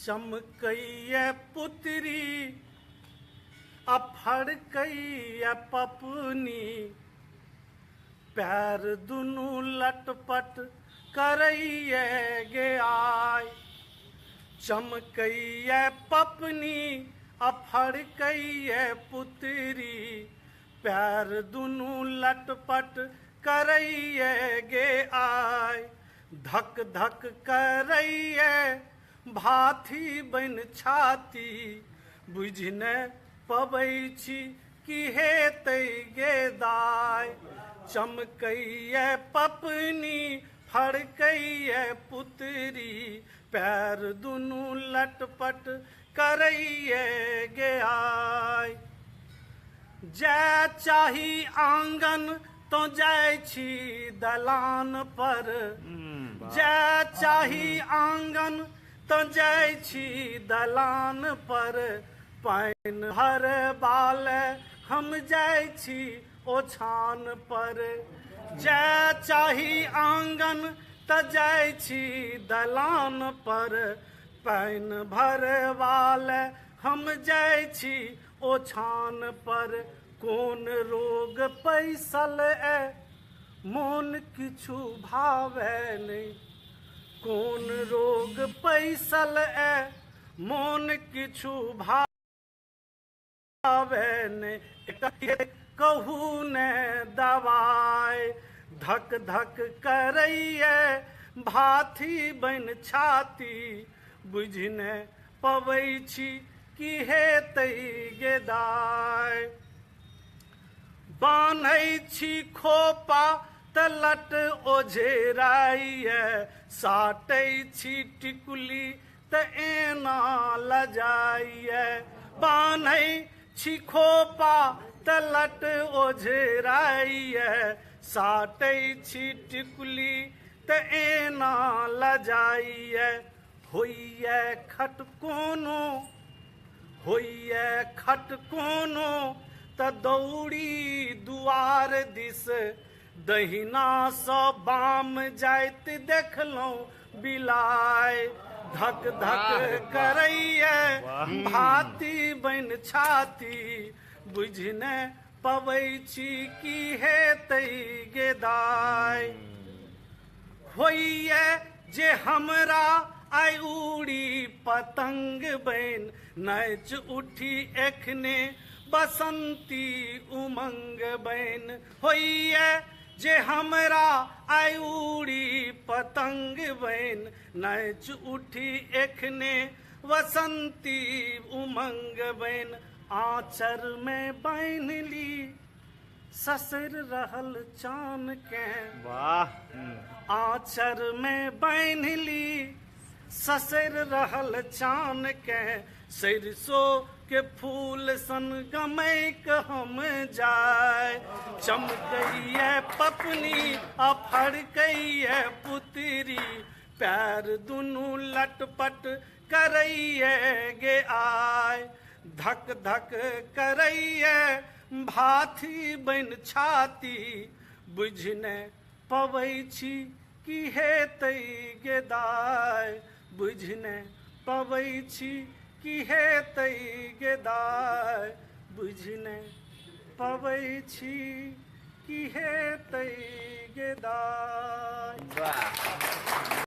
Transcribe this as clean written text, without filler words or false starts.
चमकैया पुतरी आ फड़कैया पपनी, पैर दुनू लटपट करैया गे आय। चमकैया पपनी आ फड़कैया पुतरी, पैर दुनू लटपट करैया गे आय। धक धक करैया भाथी बन छाती, बुझि नहि पबै छी कि हेतै गे दाय। चमकैया पपनी फड़कैया पुतरी, पैर दुनू लटपट करैया गे आय। जाय चाही आंगन तो जाय छी दलान पर, जाय चाही आंगन तो जाय छी दलान पर। पानि भरबाल हम जाय छी ओछान पर। जाय चाही आंगन तो जाय छी दलान पर, पानि भरबाल हम जाय छी ओछान पर। कोन रोग पैसल मोन किछु भावै नहि, कोन रोग पैसल मोन किछु भावै नहि, कहू ने दवाई। धक धक करैया भाथी बन छाती, बुझि नहि पबै छी कि हेतै गे दाय। बान्है छी खोपा त लट ओझराइया, साटै छी टिकुली त एना लजाइया। बान्है छी खोपा त लट ओझराइया, साटै छी टिकुली त एना लजाइया। होइया खट कोनो, होइया खट कोनो त दौड़ी दुआर दिस, दहिना सँ बाम जाइत देखलहुँ बिलाइ। धक धक करैया भाती बन छाती, बुझि नहि पबै छी कि हेतै गे दाय। होइया जे हमरा आइ उड़ी पतंग बन, नाचि उठी एखने बसंती उमंग बन। होइया जे हमरा आइ उड़ी पतंग बन, नाचि उठी एखने बसंती उमंग बन। आँचर में बान्हि ली ससुर रहल चान के, वाह। आँचर में बान्हि ली ससुर रहल चान के, सरिसो के फूल सन गमैक हम जाय। चमकैया पपनी आ फड़कैया पुतरी, पैर दुनू लटपट करैया गे आय। धक धक करैया भाथी बन छाती, बुझि नहि पबै छी कि हेतै गे दाय। बुझि नहि पबै छी कि हेतै गे दाय, बुझि नहि पबै छी कि हेतै गे दाय।